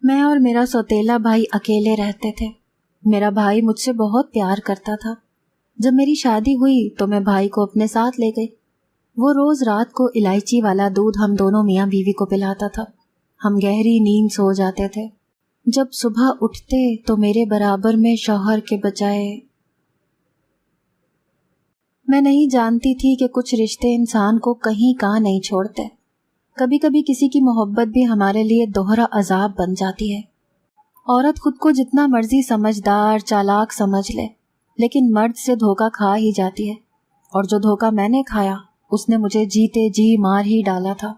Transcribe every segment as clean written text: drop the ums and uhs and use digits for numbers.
میں اور میرا سوتیلا بھائی اکیلے رہتے تھے۔ میرا بھائی مجھ سے بہت پیار کرتا تھا۔ جب میری شادی ہوئی تو میں بھائی کو اپنے ساتھ لے گئی۔ وہ روز رات کو الائچی والا دودھ ہم دونوں میاں بیوی کو پلاتا تھا۔ ہم گہری نیند سو جاتے تھے۔ جب صبح اٹھتے تو میرے برابر میں شوہر کے بجائے میں نہیں جانتی تھی کہ کچھ رشتے انسان کو کہیں کا نہیں چھوڑتے۔ کبھی کبھی کسی کی محبت بھی ہمارے لیے دوہرا عذاب بن جاتی ہے۔ عورت خود کو جتنا مرضی سمجھدار چالاک سمجھ لے، لیکن مرد سے دھوکہ کھا ہی جاتی ہے، اور جو دھوکہ میں نے کھایا اس نے مجھے جیتے جی مار ہی ڈالا تھا۔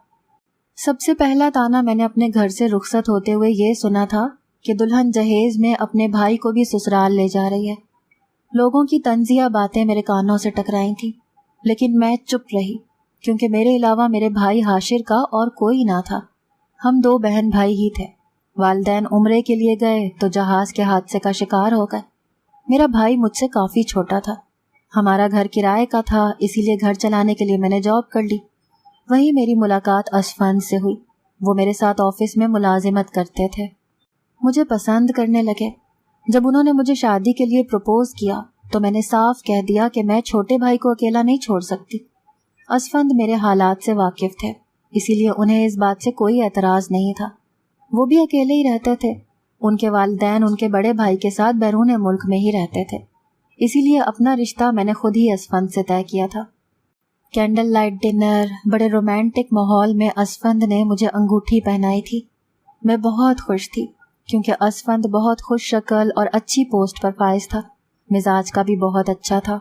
سب سے پہلا تانا میں نے اپنے گھر سے رخصت ہوتے ہوئے یہ سنا تھا کہ دلہن جہیز میں اپنے بھائی کو بھی سسرال لے جا رہی ہے۔ لوگوں کی طنزیہ باتیں میرے کانوں سے ٹکرائی تھیں، لیکن میں چپ رہی، کیونکہ میرے علاوہ میرے بھائی حاشر کا اور کوئی نہ تھا۔ ہم 2 بہن بھائی ہی تھے۔ والدین عمرے کے لیے گئے تو جہاز کے حادثے کا شکار ہو گئے۔ میرا بھائی مجھ سے کافی چھوٹا تھا۔ ہمارا گھر کرائے کا تھا، اسی لیے گھر چلانے کے لیے میں نے جاب کر لی۔ وہیں میری ملاقات اسفند سے ہوئی۔ وہ میرے ساتھ آفس میں ملازمت کرتے تھے، مجھے پسند کرنے لگے۔ جب انہوں نے مجھے شادی کے لیے پروپوز کیا تو میں نے صاف کہہ دیا کہ میں چھوٹے بھائی کو اکیلا نہیں چھوڑ سکتی۔ اسفند میرے حالات سے واقف تھے، اسی لیے انہیں اس بات سے کوئی اعتراض نہیں تھا۔ وہ بھی اکیلے ہی رہتے تھے۔ ان کے والدین ان کے بڑے بھائی کے ساتھ بیرون ملک میں ہی رہتے تھے، اسی لیے اپنا رشتہ میں نے خود ہی اسفند سے طے کیا تھا۔ کینڈل لائٹ ڈنر، بڑے رومانٹک ماحول میں اسفند نے مجھے انگوٹھی پہنائی تھی۔ میں بہت خوش تھی، کیونکہ اسفند بہت خوش شکل اور اچھی پوسٹ پر فائز تھا، مزاج کا بھی بہت اچھا تھا۔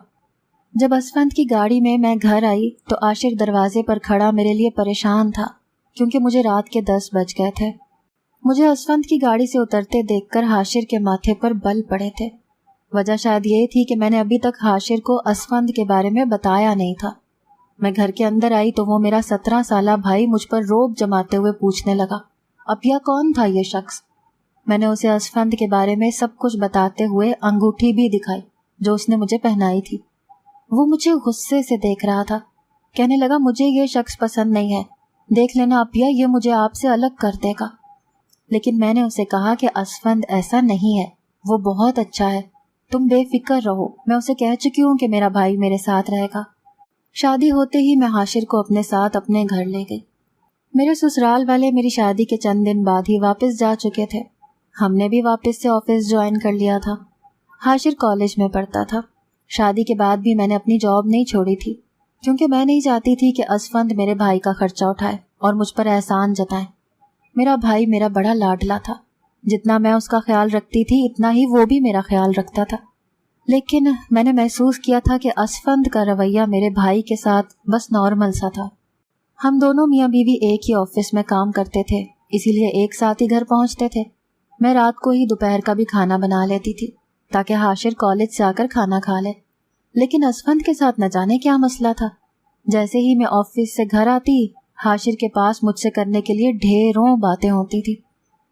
جب اسفند کی گاڑی میں گھر آئی تو عاشر دروازے پر کھڑا میرے لیے پریشان تھا، کیونکہ مجھے رات کے 10 بج گئے تھے۔ مجھے اسفند کی گاڑی سے اترتے دیکھ کر حاشر کے ماتھے پر بل پڑے تھے۔ وجہ شاید یہ تھی کہ میں نے ابھی تک حاشر کو اسفند کے بارے میں بتایا نہیں تھا۔ میں گھر کے اندر آئی تو وہ میرا 17 سالہ بھائی مجھ پر روب جماتے ہوئے پوچھنے لگا، اپیا کون تھا یہ شخص؟ میں نے اسے اسفند کے بارے میں سب کچھ بتاتے ہوئے انگوٹھی بھی دکھائی جو اس نے مجھے پہنائی تھی۔ وہ مجھے غصے سے دیکھ رہا تھا، کہنے لگا مجھے یہ شخص پسند نہیں ہے، دیکھ لینا اپیا یہ مجھے آپ سے الگ کر دے گا۔ لیکن میں نے اسے کہا کہ اسفند ایسا نہیں ہے، وہ بہت اچھا ہے، تم بے فکر رہو، میں اسے کہہ چکی ہوں کہ میرا بھائی میرے ساتھ رہے گا۔ شادی ہوتے ہی میں حاشر کو اپنے ساتھ اپنے گھر لے گئی۔ میرے سسرال والے میری شادی کے چند دن بعد ہی واپس جا چکے تھے۔ ہم نے بھی واپس سے آفس جوائن کر لیا تھا۔ حاشر کالج میں پڑھتا تھا۔ شادی کے بعد بھی میں نے اپنی جاب نہیں چھوڑی تھی، کیونکہ میں نہیں چاہتی تھی کہ اسفند میرے بھائی کا خرچہ اٹھائے اور مجھ پر احسان جتائے۔ میرا بھائی میرا بڑا لاڈلا تھا، جتنا میں اس کا خیال رکھتی تھی اتنا ہی وہ بھی میرا خیال رکھتا تھا۔ لیکن میں نے محسوس کیا تھا کہ اسفند کا رویہ میرے بھائی کے ساتھ بس نارمل سا تھا۔ ہم دونوں میاں بیوی ایک ہی آفس میں کام کرتے تھے، اسی لیے ایک ساتھ ہی گھر پہنچتے تھے۔ میں رات کو ہی دوپہر کا بھی کھانا بنا لیتی تھی تاکہ حاشر کالج سے آ کر کھانا کھا لے۔ لیکن اسفند کے ساتھ نہ جانے کیا مسئلہ تھا، جیسے ہی میں آفس سے گھر آتی حاشر کے پاس مجھ سے کرنے کے لیے ڈھیروں باتیں ہوتی تھی۔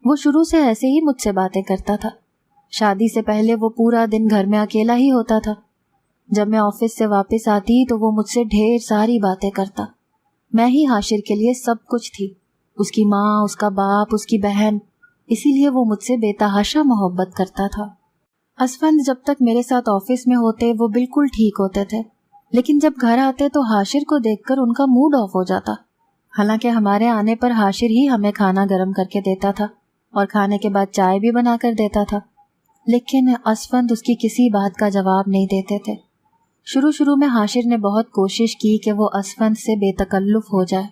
وہ شروع سے ایسے ہی مجھ سے باتیں کرتا تھا۔ شادی سے پہلے وہ پورا دن گھر میں اکیلا ہی ہوتا تھا۔ جب میں آفس سے واپس آتی تو وہ مجھ سے ڈھیر ساری باتیں کرتا۔ میں ہی حاشر کے لیے سب کچھ تھی، اس کی ماں، اس کا باپ، اس کی بہن، اسی لیے وہ مجھ سے بے تحاشا محبت کرتا تھا۔ اسفند جب تک میرے ساتھ آفس میں ہوتے وہ بالکل ٹھیک ہوتے تھے، لیکن جب گھر آتے تو حاشر کو دیکھ کر ان کا موڈ آف ہو جاتا۔ حالانکہ ہمارے آنے پر حاشر ہی ہمیں کھانا گرم کر کے دیتا تھا اور کھانے کے بعد چائے بھی بنا کر دیتا تھا، لیکن اسفند اس کی کسی بات کا جواب نہیں دیتے تھے۔ شروع میں حاشر نے بہت کوشش کی کہ وہ اسفند سے بے تکلف ہو جائے،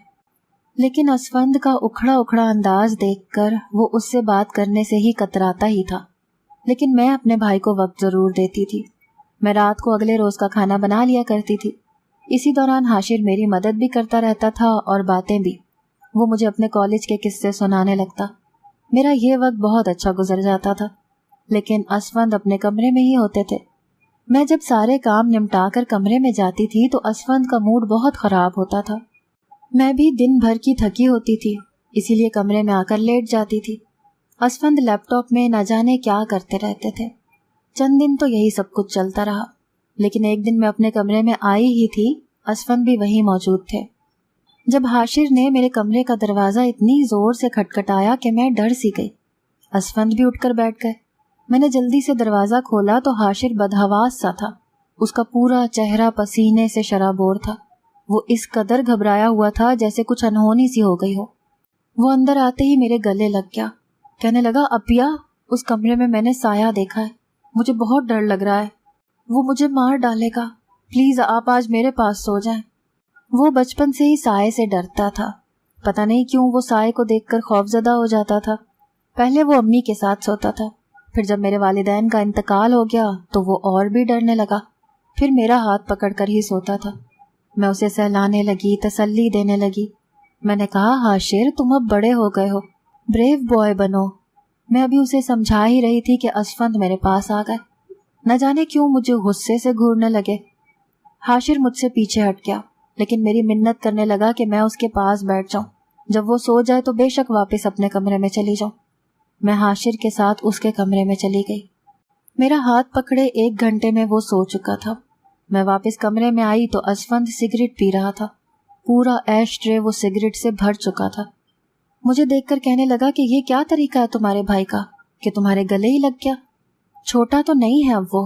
لیکن اسفند کا اکھڑا انداز دیکھ کر وہ اس سے بات کرنے سے ہی کتراتا ہی تھا۔ لیکن میں اپنے بھائی کو وقت ضرور دیتی تھی۔ میں رات کو اگلے روز کا کھانا بنا لیا کرتی تھی۔ اسی دوران حاشر میری مدد بھی کرتا رہتا تھا اور باتیں بھی۔ وہ مجھے اپنے کالج کے قصے سنانے لگتا۔ میرا یہ وقت بہت اچھا گزر جاتا تھا، لیکن اسفند اپنے کمرے میں ہی ہوتے تھے۔ میں جب سارے کام نمٹا کر کمرے میں جاتی تھی تو اسفند کا موڈ بہت خراب ہوتا تھا۔ میں بھی دن بھر کی تھکی ہوتی تھی، اسی لیے کمرے میں آ کر لیٹ جاتی تھی۔ اسفند لیپ ٹاپ میں نہ جانے کیا کرتے رہتے تھے۔ چند دن تو یہی سب کچھ چلتا رہا، لیکن ایک دن میں اپنے کمرے میں آئی ہی تھی، اسفند بھی وہیں موجود تھے۔ جب حاشر نے میرے کمرے کا دروازہ اتنی زور سے کھٹکھٹایا کہ میں ڈر سی گئی۔ اسفند بھی اٹھ کر بیٹھ گئے۔ میں نے جلدی سے دروازہ کھولا تو حاشر بدحواس سا تھا۔ اس کا پورا چہرہ پسینے سے شرابور تھا۔ وہ اس قدر گھبرایا ہوا تھا جیسے کچھ انہونی سی ہو گئی ہو۔ وہ اندر آتے ہی میرے گلے لگ گیا، کہنے لگا اپیا اس کمرے میں نے سایہ دیکھا ہے، مجھے بہت ڈر لگ رہا ہے، وہ مجھے مار ڈالے گا، پلیز آپ آج میرے پاس سو جائیں۔ وہ بچپن سے ہی سائے سے ڈرتا تھا، پتہ نہیں کیوں وہ سائے کو دیکھ کر خوفزدہ ہو جاتا تھا۔ پہلے وہ امی کے ساتھ سوتا تھا، پھر جب میرے والدین کا انتقال ہو گیا تو وہ اور بھی ڈرنے لگا، پھر میرا ہاتھ پکڑ کر ہی سوتا تھا۔ میں اسے سہلانے لگی، تسلی دینے لگی۔ میں نے کہا حاشر تم اب بڑے ہو گئے ہو، بریو بوائے بنو۔ میں ابھی اسے سمجھا ہی رہی تھی کہ اسفند میرے پاس آ گئے۔ نہ جانے کیوں مجھے غصے سے گھورنے لگے۔ حاشر مجھ سے پیچھے ہٹ گیا، لیکن میری منت کرنے لگا کہ میں اس کے پاس بیٹھ جاؤں، جب وہ سو جائے تو بے شک واپس اپنے کمرے میں چلی جاؤں۔ میں حاشر کے ساتھ اس کے کمرے میں چلی گئی۔ میرا ہاتھ پکڑے 1 گھنٹے میں وہ سو چکا تھا۔ میں واپس کمرے میں آئی تو اسفند سگریٹ پی رہا تھا، پورا ایش ٹرے وہ سگریٹ سے بھر چکا تھا۔ مجھے دیکھ کر کہنے لگا کہ یہ کیا طریقہ ہے تمہارے بھائی کا کہ تمہارے گلے ہی لگ گیا؟ چھوٹا تو نہیں ہے اب وہ،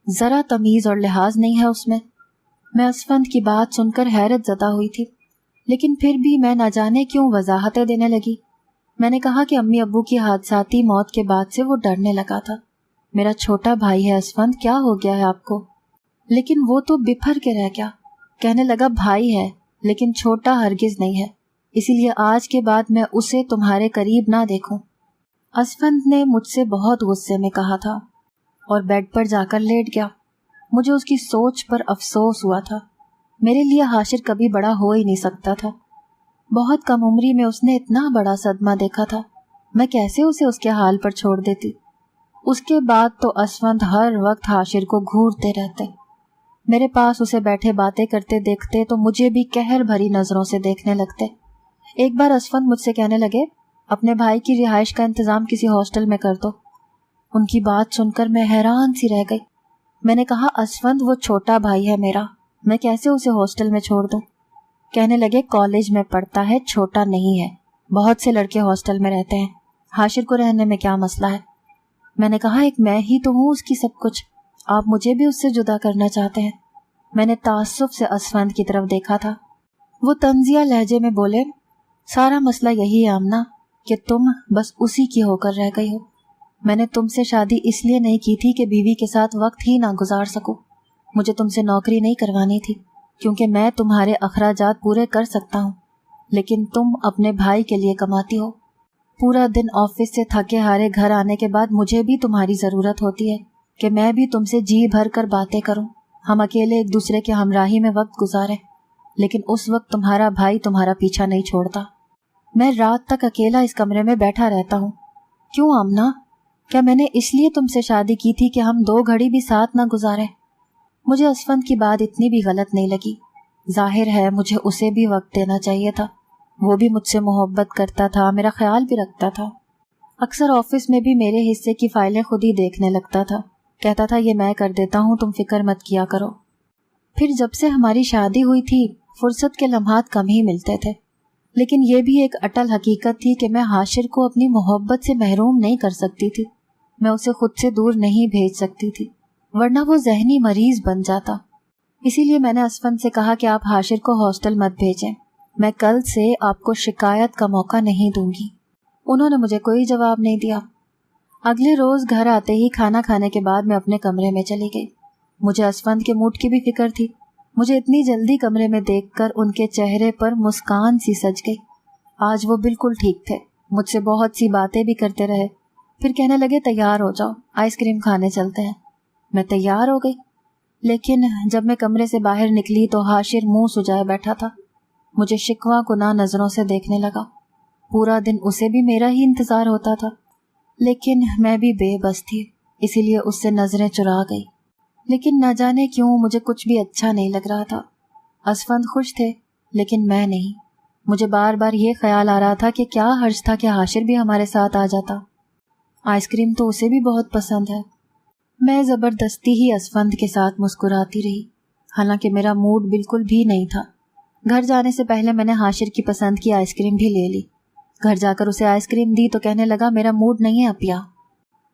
ذرا تمیز اور لحاظ نہیں ہے اس میں۔ میں اسفند کی بات سن کر حیرت زدہ ہوئی تھی، لیکن پھر بھی میں نہ جانے کیوں وضاحتیں دینے لگی۔ میں نے کہا کہ امی ابو کی حادثاتی موت کے بعد سے وہ ڈرنے لگا تھا۔ میرا چھوٹا بھائی ہے اسفند، کیا ہو گیا ہے آپ کو؟ لیکن وہ تو بپھر کے رہ گیا۔ کہنے لگا بھائی ہے لیکن چھوٹا ہرگز نہیں ہے، اسی لیے آج کے بعد میں اسے تمہارے قریب نہ دیکھوں۔ اسفند نے مجھ سے بہت غصے میں کہا تھا اور بیڈ پر جا کر لیٹ گیا۔ مجھے اس کی سوچ پر افسوس ہوا تھا۔ میرے لیے حاشر کبھی بڑا ہو ہی نہیں سکتا تھا۔ بہت کم عمری میں اس نے اتنا بڑا صدمہ دیکھا تھا، میں کیسے اسے اس کے حال پر چھوڑ دیتی۔ اس کے بعد تو اسفند ہر وقت حاشر کو گھورتے رہتے۔ میرے پاس اسے بیٹھے باتیں کرتے دیکھتے تو مجھے بھی قہر بھری نظروں سے دیکھنے لگتے۔ ایک بار اسفند مجھ سے کہنے لگے اپنے بھائی کی رہائش کا انتظام کسی ہاسٹل میں کر دو۔ ان کی بات سن کر میں حیران سی رہ گئی۔ میں نے کہا اسفند وہ چھوٹا بھائی ہے میرا، میں کیسے اسے ہاسٹل میں چھوڑ دوں؟ کہنے لگے کالج میں پڑھتا ہے، چھوٹا نہیں ہے، بہت سے لڑکے ہاسٹل میں رہتے ہیں، حاشر کو رہنے میں کیا مسئلہ ہے؟ میں نے کہا ایک میں ہی تو ہوں اس کی سب کچھ، آپ مجھے بھی اس سے جدا کرنا چاہتے ہیں؟ میں نے تعصب سے اسفند کی طرف دیکھا تھا۔ وہ طنزیہ لہجے میں بولے سارا مسئلہ یہی ہے آمنہ کہ تم بس اسی کی ہو کر رہ گئی ہو۔ میں نے تم سے شادی اس لیے نہیں کی تھی کہ بیوی کے ساتھ وقت ہی نہ گزار سکوں، مجھے تم سے نوکری نہیں کروانی تھی کیونکہ میں تمہارے اخراجات پورے کر سکتا ہوں، لیکن تم اپنے بھائی کے لیے کماتی ہو۔ پورا دن آفس سے تھکے ہارے گھر آنے کے بعد مجھے بھی تمہاری ضرورت ہوتی ہے کہ میں بھی تم سے جی بھر کر باتیں کروں، ہم اکیلے ایک دوسرے کے ہمراہی میں وقت گزاریں، لیکن اس وقت تمہارا بھائی تمہارا پیچھا نہیں چھوڑتا۔ میں رات تک اکیلا اس کمرے میں بیٹھا رہتا ہوں۔ کیوں آمنہ؟ کیا میں نے اس لیے تم سے شادی کی تھی کہ ہم 2 گھڑی بھی ساتھ نہ گزاریں؟ مجھے اسفند کی بات اتنی بھی غلط نہیں لگی۔ ظاہر ہے مجھے اسے بھی وقت دینا چاہیے تھا، وہ بھی مجھ سے محبت کرتا تھا، میرا خیال بھی رکھتا تھا۔ اکثر آفس میں بھی میرے حصے کی فائلیں خود ہی دیکھنے لگتا تھا، کہتا تھا یہ میں کر دیتا ہوں، تم فکر مت کیا کرو۔ پھر جب سے ہماری شادی ہوئی تھی فرصت کے لمحات کم ہی ملتے تھے، لیکن یہ بھی ایک اٹل حقیقت تھی کہ میں حاشر کو اپنی محبت سے محروم نہیں کر سکتی تھی، میں اسے خود سے دور نہیں بھیج سکتی تھی، ورنہ وہ ذہنی مریض بن جاتا۔ اسی لیے میں نے اسفند سے کہا کہ آپ حاشر کو ہاسٹل مت بھیجیں، میں کل سے آپ کو شکایت کا موقع نہیں دوں گی۔ انہوں نے مجھے کوئی جواب نہیں دیا۔ اگلے روز گھر آتے ہی کھانا کھانے کے بعد میں اپنے کمرے میں چلی گئی۔ مجھے اسفند کے موڈ کی بھی فکر تھی، مجھے اتنی جلدی کمرے میں دیکھ کر ان کے چہرے پر مسکان سی سج گئی۔ آج وہ بالکل ٹھیک تھے، مجھ سے بہت سی باتیں بھی کرتے رہے، پھر کہنے لگے تیار ہو جاؤ، آئس کریم کھانے چلتے ہیں۔ میں تیار ہو گئی، لیکن جب میں کمرے سے باہر نکلی تو حاشر منہ سجائے بیٹھا تھا، مجھے شکوہ کناہ نظروں سے دیکھنے لگا۔ پورا دن اسے بھی میرا ہی انتظار ہوتا تھا، لیکن میں بھی بے بس تھی، اسی لیے اس سے نظریں چرا گئی۔ لیکن نہ جانے کیوں مجھے کچھ بھی اچھا نہیں لگ رہا تھا۔ اسفند خوش تھے لیکن میں نہیں۔ مجھے بار بار یہ خیال آ رہا تھا کہ کیا حرج تھا کہ حاشر بھی ہمارے ساتھ آ جاتا، آئس کریم تو اسے بھی بہت پسند ہے۔ میں زبردستی ہی اسفند کے ساتھ مسکراتی رہی، حالانکہ میرا موڈ بالکل بھی نہیں تھا۔ گھر جانے سے پہلے میں نے حاشر کی پسند کی آئس کریم بھی لے لی۔ گھر جا کر اسے آئس کریم دی تو کہنے لگا میرا موڈ نہیں ہے اپیا۔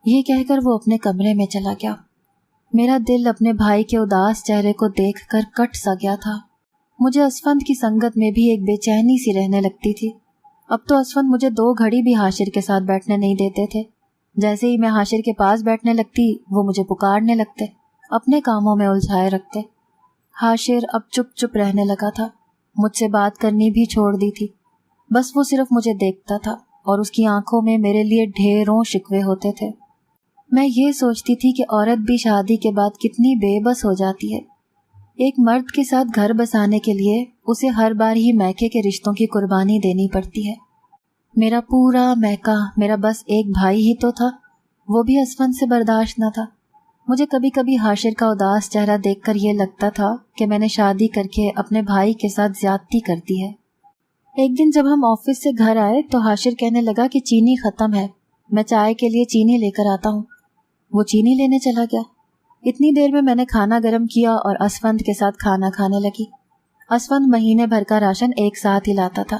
یہ کہہ کر وہ اپنے کمرے میں چلا گیا۔ میرا دل اپنے بھائی کے اداس چہرے کو دیکھ کر کٹ سا گیا تھا۔ مجھے اسفند کی سنگت میں بھی ایک بے چینی سی رہنے لگتی تھی۔ اب تو اسفند مجھے 2 گھڑی بھی حاشر کے ساتھ بیٹھنے نہیں دیتے تھے۔ جیسے ہی میں حاشر کے پاس بیٹھنے لگتی وہ مجھے پکارنے لگتے، اپنے کاموں میں الجھائے رکھتے۔ حاشر اب چپ چپ رہنے لگا تھا، مجھ سے بات کرنی بھی چھوڑ دی تھی۔ بس وہ صرف مجھے دیکھتا تھا اور اس کی آنکھوں میں میرے لیے ڈھیروں شکوے ہوتے تھے۔ میں یہ سوچتی تھی کہ عورت بھی شادی کے بعد کتنی بے بس ہو جاتی ہے۔ ایک مرد کے ساتھ گھر بسانے کے لیے اسے ہر بار ہی میکے کے رشتوں کی قربانی دینی پڑتی ہے۔ میرا پورا میکا میرا بس ایک بھائی ہی تو تھا، وہ بھی اسفند سے برداشت نہ تھا۔ مجھے کبھی کبھی حاشر کا اداس چہرہ دیکھ کر یہ لگتا تھا کہ میں نے شادی کر کے اپنے بھائی کے ساتھ زیادتی کر دی ہے۔ ایک دن جب ہم آفس سے گھر آئے تو حاشر کہنے لگا کہ چینی ختم ہے، میں چائے کے لیے چینی لے کر آتا ہوں۔ وہ چینی لینے چلا گیا۔ اتنی دیر میں نے کھانا گرم کیا اور اسفند کے ساتھ کھانا کھانے لگی۔ اسفند مہینے بھر کا راشن ایک ساتھ ہی لاتا تھا۔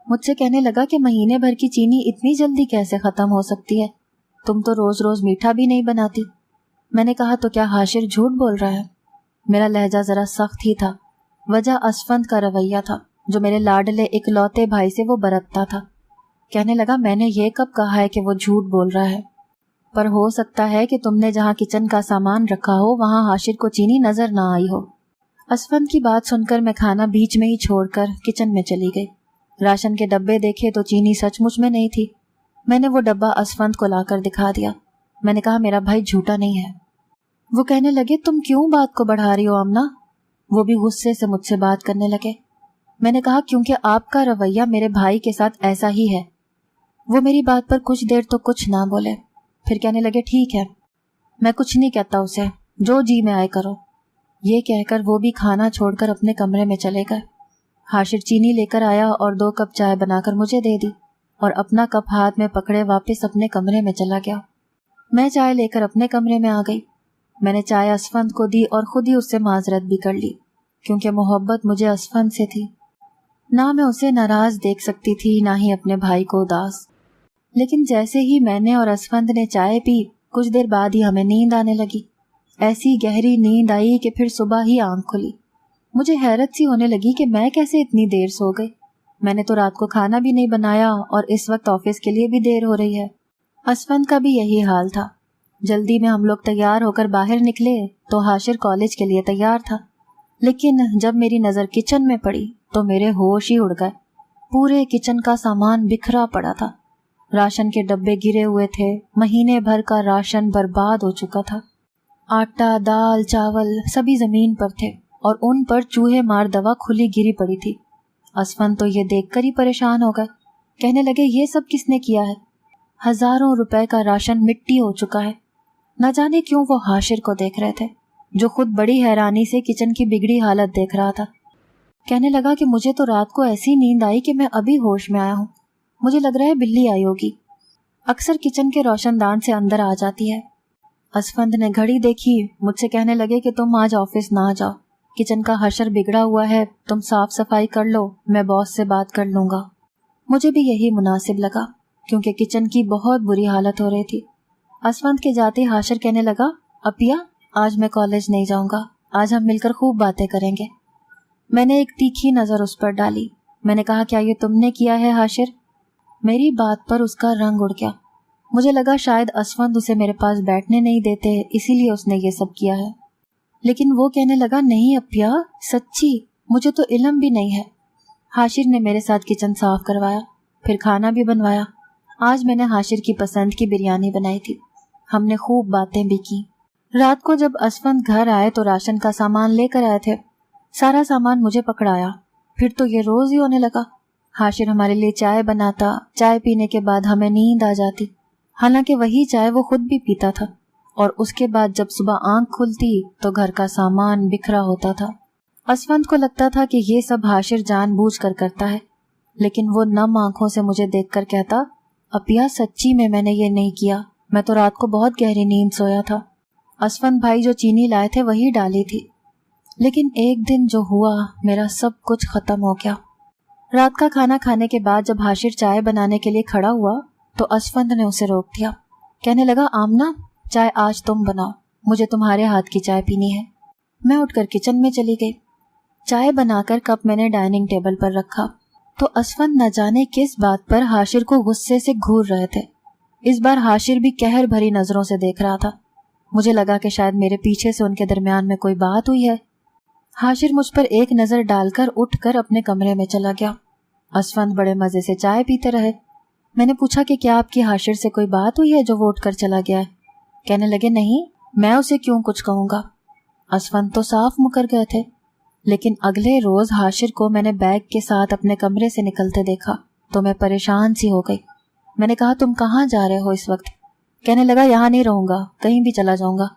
مجھ سے کہنے لگا کہ مہینے بھر کی چینی اتنی جلدی کیسے ختم ہو سکتی ہے؟ تم تو روز روز میٹھا بھی نہیں بناتی۔ میں نے کہا تو کیا حاشر جھوٹ بول رہا ہے؟ میرا لہجہ ذرا سخت ہی تھا، وجہ اسفند کا رویہ تھا جو میرے لاڈلے اکلوتے بھائی سے وہ برتتا تھا۔ کہنے لگا میں نے یہ کب کہا ہے کہ وہ جھوٹ بول رہا ہے؟ پر ہو سکتا ہے کہ تم نے جہاں کچن کا سامان رکھا ہو وہاں حاشر کو چینی نظر نہ آئی ہو۔ اسفند کی بات سن کر میں کھانا بیچ میں ہی چھوڑ کر کچن میں چلی گئی۔ راشن کے ڈبے دیکھے تو چینی سچ مچ میں نہیں تھی۔ میں نے وہ ڈبہ اسفند کو لا کر دکھا دیا۔ میں نے کہا میرا بھائی جھوٹا نہیں ہے۔ وہ کہنے لگے تم کیوں بات کو بڑھا رہی ہو آمنہ؟ وہ بھی غصے سے مجھ سے بات کرنے لگے۔ میں نے کہا کیونکہ آپ کا رویہ میرے بھائی کے ساتھ ایسا ہی ہے۔ وہ میری بات پر کچھ دیر تو کچھ نہ بولے، پھر کہنے لگے ٹھیک ہے، میں کچھ نہیں کہتا اسے، جو جی میں آئے کرو۔ یہ کہہ کر وہ بھی کھانا چھوڑ کر اپنے کمرے میں چلے گئے۔ حاشر چینی لے کر آیا اور 2 کپ چائے بنا کر مجھے دے دی اور اپنا کپ ہاتھ میں پکڑے واپس اپنے کمرے میں چلا گیا۔ میں چائے لے کر اپنے کمرے میں آ گئی۔ میں نے چائے اسفند کو دی اور خود ہی اس سے معذرت بھی کر لی، کیونکہ محبت مجھے اسفند سے تھی۔ نہ میں اسے ناراض دیکھ سکتی تھی نہ ہی اپنے بھائی کو اداس۔ لیکن جیسے ہی میں نے اور اسفند نے چائے پی، کچھ دیر بعد ہی ہمیں نیند آنے لگی۔ ایسی گہری نیند آئی کہ پھر صبح ہی آنکھ کھلی۔ مجھے حیرت سی ہونے لگی کہ میں کیسے اتنی دیر سو گئی۔ میں نے تو رات کو کھانا بھی نہیں بنایا اور اس وقت آفس کے لیے بھی دیر ہو رہی ہے۔ اسفند کا بھی یہی حال تھا۔ جلدی میں ہم لوگ تیار ہو کر باہر نکلے تو حاشر کالج کے لیے تیار تھا، لیکن جب میری نظر کچن میں پڑی تو میرے ہوش ہی اڑ گئے۔ پورے کچن کا سامان بکھرا پڑا تھا، راشن کے ڈبے گرے ہوئے تھے، مہینے بھر کا راشن برباد ہو چکا تھا۔ آٹا، دال، چاول سبھی زمین پر تھے اور ان پر چوہے مار دوا کھلی گری پڑی تھی۔ اسفند تو یہ دیکھ کر ہی پریشان ہو گئے، کہنے لگے یہ سب کس نے کیا ہے؟ ہزاروں روپے کا راشن مٹی ہو چکا ہے۔ نہ جانے کیوں وہ حاشر کو دیکھ رہے تھے جو خود بڑی حیرانی سے کچن کی بگڑی حالت دیکھ رہا تھا۔ کہنے لگا کہ مجھے تو رات کو ایسی نیند آئی کہ میں ابھی ہوش میں آیا ہوں، مجھے لگ رہا ہے بلی آئی ہوگی، اکثر کچن کے روشن دان سے اندر آ جاتی ہے۔ اسفند نے گھڑی دیکھی، مجھ سے کہنے لگے کہ تم آج آفس نہ جاؤ، کچن کا حشر بگڑا ہوا ہے، تم صاف صفائی کر لو، میں باس سے بات کر لوں گا۔ مجھے بھی یہی مناسب لگا کیونکہ کچن کی بہت بری حالت ہو رہی تھی۔ اسفند کے جاتے حاشر کہنے لگا اپیا آج میں کالج نہیں جاؤں گا، آج ہم مل کر خوب باتیں کریں گے۔ میں نے ایک تیکھی نظر اس پر ڈالی۔ میں نے کہا کیا یہ تم نے کیا ہے حاشر؟ میری بات پر اس کا رنگ اڑ گیا۔ مجھے لگا شاید اسفند اسے میرے پاس بیٹھنے نہیں دیتے اسی لیے اس نے یہ سب کیا ہے، لیکن وہ کہنے لگا نہیں اپیا سچی، مجھے تو علم بھی نہیں ہے۔ حاشر نے میرے ساتھ کچن صاف کروایا، پھر کھانا بھی بنوایا۔ آج میں نے حاشر کی پسند کی بریانی بنائی تھی، ہم نے خوب باتیں بھی کی۔ رات کو جب اسفند گھر آئے تو راشن کا سامان لے کر آئے تھے، سارا سامان مجھے پکڑایا، پھر تو یہ روز ہی ہونے لگا۔ حاشر ہمارے لیے چائے بناتا، چائے پینے کے بعد ہمیں نیند آ جاتی، حالانکہ وہی چائے وہ خود بھی پیتا تھا، اور اس کے بعد جب صبح آنکھ کھلتی تو گھر کا سامان بکھرا ہوتا تھا۔ اسفند کو لگتا تھا کہ یہ سب حاشر جان بوجھ کر کرتا ہے، لیکن وہ نم آنکھوں سے مجھے دیکھ کر کہتا اپیا سچی میں نے یہ نہیں کیا، میں تو رات کو بہت گہری نیند سویا تھا، اسفند بھائی جو چینی لائے تھے وہی ڈالی تھی۔ لیکن ایک دن جو ہوا میرا سب کچھ ختم ہو گیا۔ رات کا کھانا کھانے کے بعد جب حاشر چائے بنانے کے لیے کھڑا ہوا تو اسفند نے اسے روک دیا. کہنے لگا آمنہ چائے آج تم بناؤ, مجھے تمہارے ہاتھ کی چائے پینی ہے. میں اٹھ کر کچن میں چلی گئی. چائے بنا کر کپ میں نے ڈائننگ ٹیبل پر رکھا تو اسفند نہ جانے کس بات پر حاشر کو غصے سے گھور رہے تھے. اس بار حاشر بھی قہر بھری نظروں سے دیکھ رہا تھا. مجھے لگا کہ شاید میرے پیچھے سے ان کے درمیان میں کوئی بات ہوئی ہے. حاشر مجھ پر ایک نظر ڈال کر اٹھ کر اپنے کمرے میں چلا گیا. اسفند بڑے مزے سے چائے پیتے رہے. میں نے پوچھا کہ کیا آپ کی حاشر سے کوئی بات ہوئی ہے جو وہ اٹھ کر چلا گیا ہے؟ کہنے لگے نہیں, میں اسے کیوں کچھ کہوں گا. اسفند تو صاف مکر گئے تھے. لیکن اگلے روز حاشر کو میں نے بیگ کے ساتھ اپنے کمرے سے نکلتے دیکھا تو میں پریشان سی ہو گئی. میں نے کہا تم کہاں جا رہے ہو اس وقت؟ کہنے لگا یہاں نہیں رہوں گا, کہیں بھی چلا جاؤں گا.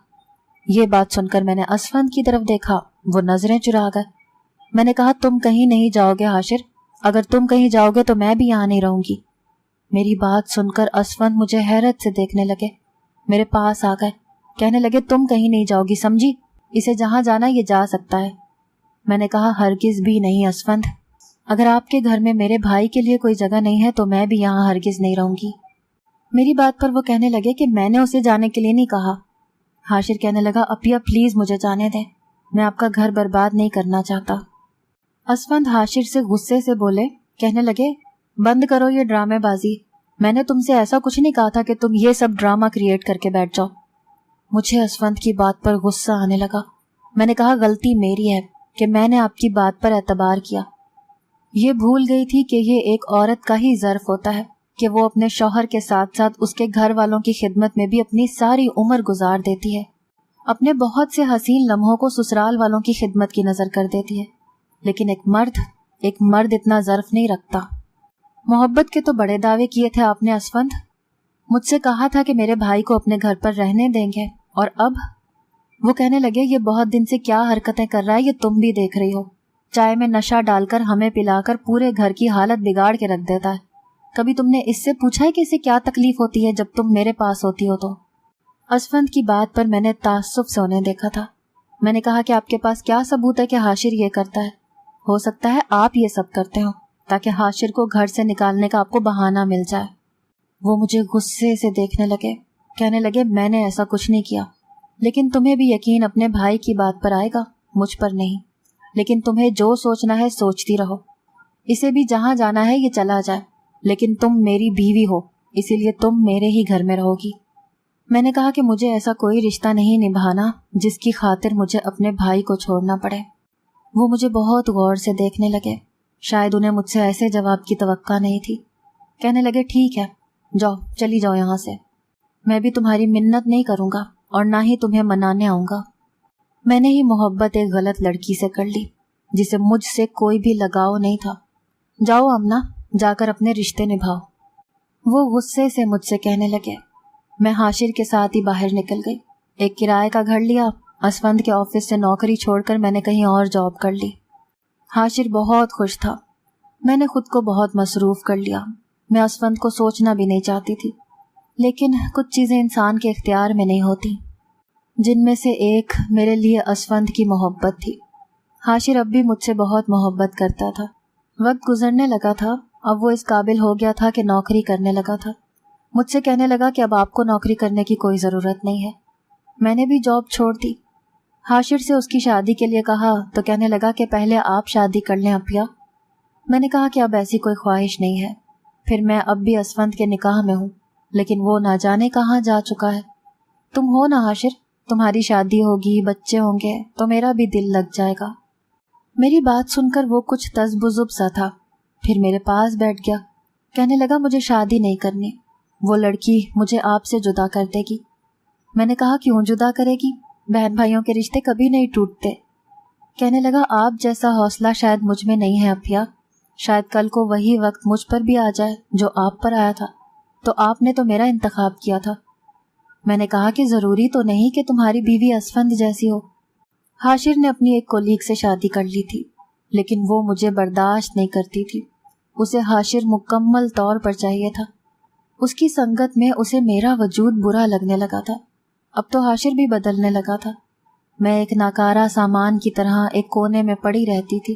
یہ بات سن کر میں نے اسفند کی طرف دیکھا, وہ نظریں چرا گئے. میں نے کہا تم کہیں نہیں جاؤ گے حاشر, اگر تم کہیں جاؤ گے تو میں بھی یہاں نہیں رہوں گی. میری بات سن کر اسفند مجھے حیرت سے دیکھنے لگے. میرے پاس آ گئے. کہنے لگے تم کہیں نہیں جاؤ گی, سمجھی؟ اسے جہاں جانا یہ جا سکتا ہے. میں نے کہا ہرگز بھی نہیں اسفند, اگر آپ کے گھر میں میرے بھائی کے لیے کوئی جگہ نہیں ہے تو میں بھی یہاں ہرگز نہیں رہوں گی. میری بات پر وہ کہنے لگے کہ میں نے اسے جانے کے لیے نہیں کہا. حاشر کہنے لگا اپیا پلیز مجھے جانے دیں, میں آپ کا گھر برباد نہیں کرنا چاہتا. اسفند حاشر سے غصے سے بولے. کہنے لگے بند کرو یہ ڈرامے بازی, میں نے تم سے ایسا کچھ نہیں کہا تھا کہ تم یہ سب ڈرامہ کریٹ کر کے بیٹھ جاؤ. مجھے اسفند کی بات پر غصہ آنے لگا. میں نے کہا غلطی میری ہے کہ میں نے آپ کی بات پر اعتبار کیا. یہ بھول گئی تھی کہ یہ ایک عورت کا ہی ظرف ہوتا ہے کہ وہ اپنے شوہر کے ساتھ ساتھ اس کے گھر والوں کی خدمت میں بھی اپنی ساری عمر گزار دیتی ہے. اپنے بہت سے حسین لمحوں کو سسرال والوں کی خدمت کی نظر کر دیتی ہے. لیکن ایک مرد اتنا ظرف نہیں رکھتا. محبت کے تو بڑے دعوے کیے تھے آپ نے اسفند. مجھ سے کہا تھا کہ میرے بھائی کو اپنے گھر پر رہنے دیں گے, اور اب وہ کہنے لگے یہ بہت دن سے کیا حرکتیں کر رہا ہے یہ تم بھی دیکھ رہی ہو. چائے میں نشہ ڈال کر ہمیں پلا کر پورے گھر کی حالت بگاڑ کے رکھ دیتا ہے. کبھی تم نے اس سے پوچھا ہے کہ اسے کیا تکلیف ہوتی ہے جب تم میرے پاس ہوتی ہو تو؟ اسفند کی بات پر میں نے تعصب سے انہیں دیکھا تھا. میں نے کہا کہ آپ کے پاس کیا ثبوت ہے کہ حاشر یہ کرتا ہے؟ ہو سکتا ہے آپ یہ سب کرتے ہو تاکہ حاشر کو گھر سے نکالنے کا آپ کو بہانہ مل جائے. وہ مجھے غصے سے دیکھنے لگے. کہنے لگے میں نے ایسا کچھ نہیں کیا, لیکن تمہیں بھی یقین اپنے بھائی کی بات پر آئے گا, مجھ پر نہیں. لیکن تمہیں جو سوچنا ہے سوچتی رہو. اسے بھی جہاں جانا ہے یہ چلا جائے, لیکن تم میری بیوی ہو اسی لیے تم میرے ہی گھر میں رہو گی. میں نے کہا کہ مجھے ایسا کوئی رشتہ نہیں نبھانا جس کی خاطر مجھے اپنے بھائی کو چھوڑنا پڑے. وہ مجھے بہت غور سے دیکھنے لگے. شاید انہیں مجھ سے ایسے جواب کی توقع نہیں تھی. کہنے لگے ٹھیک ہے, جاؤ چلی جاؤ یہاں سے. میں بھی تمہاری منت نہیں کروں گا اور نہ ہی تمہیں منانے آؤں گا. میں نے ہی محبت ایک غلط لڑکی سے کر لی جسے مجھ سے کوئی بھی لگاؤ نہیں تھا. جاؤ آمنہ, جا کر اپنے رشتے نبھاؤ. وہ غصے سے مجھ سے کہنے لگے. میں حاشر کے ساتھ ہی باہر نکل گئی. ایک کرائے کا گھر لیا. اسفند کے آفس سے نوکری چھوڑ کر میں نے کہیں اور جاب کر لی. حاشر بہت خوش تھا. میں نے خود کو بہت مصروف کر لیا. میں اسفند کو سوچنا بھی نہیں چاہتی تھی, لیکن کچھ چیزیں انسان کے اختیار میں نہیں ہوتی, جن میں سے ایک میرے لیے اسفند کی محبت تھی. حاشر اب بھی مجھ سے بہت محبت کرتا تھا. وقت گزرنے لگا تھا. اب وہ اس قابل ہو گیا تھا کہ نوکری کرنے لگا تھا. مجھ سے کہنے لگا کہ اب آپ کو نوکری کرنے کی کوئی ضرورت نہیں ہے. میں نے بھی جاب چھوڑ دی. حاشر سے اس کی شادی کے لیے کہا تو کہنے لگا کہ پہلے آپ شادی کر لیں اپیا. میں نے کہا کہ اب ایسی کوئی خواہش نہیں ہے. پھر میں اب بھی اسفند کے نکاح میں ہوں, لیکن وہ نہ جانے کہاں جا چکا ہے. تم ہو نا حاشر, تمہاری شادی ہوگی, بچے ہوں گے تو میرا بھی دل لگ جائے گا. میری بات سن کر وہ کچھ تذبذب سا تھا. پھر میرے پاس بیٹھ گیا. کہنے لگا مجھے شادی نہیں کرنی, وہ لڑکی مجھے آپ سے جدا کر دے گی. میں نے کہا کیوں جدا کرے گی, بہن بھائیوں کے رشتے کبھی نہیں ٹوٹتے. کہنے لگا آپ جیسا حوصلہ شاید مجھ میں نہیں ہے اپیا. شاید کل کو وہی وقت مجھ پر بھی آ جائے جو آپ پر آیا تھا, تو آپ نے تو میرا انتخاب کیا تھا. میں نے کہا کہ ضروری تو نہیں کہ تمہاری بیوی اسفند جیسی ہو. حاشر نے اپنی ایک کولیگ سے شادی کر لی تھی, لیکن وہ مجھے برداشت نہیں کرتی تھی. اسے حاشر مکمل طور پر چاہیے تھا. اس کی سنگت میں اسے میرا وجود برا لگنے لگا تھا. اب تو حاشر بھی بدلنے لگا تھا. میں ایک ناکارہ سامان کی طرح ایک کونے میں پڑی رہتی تھی.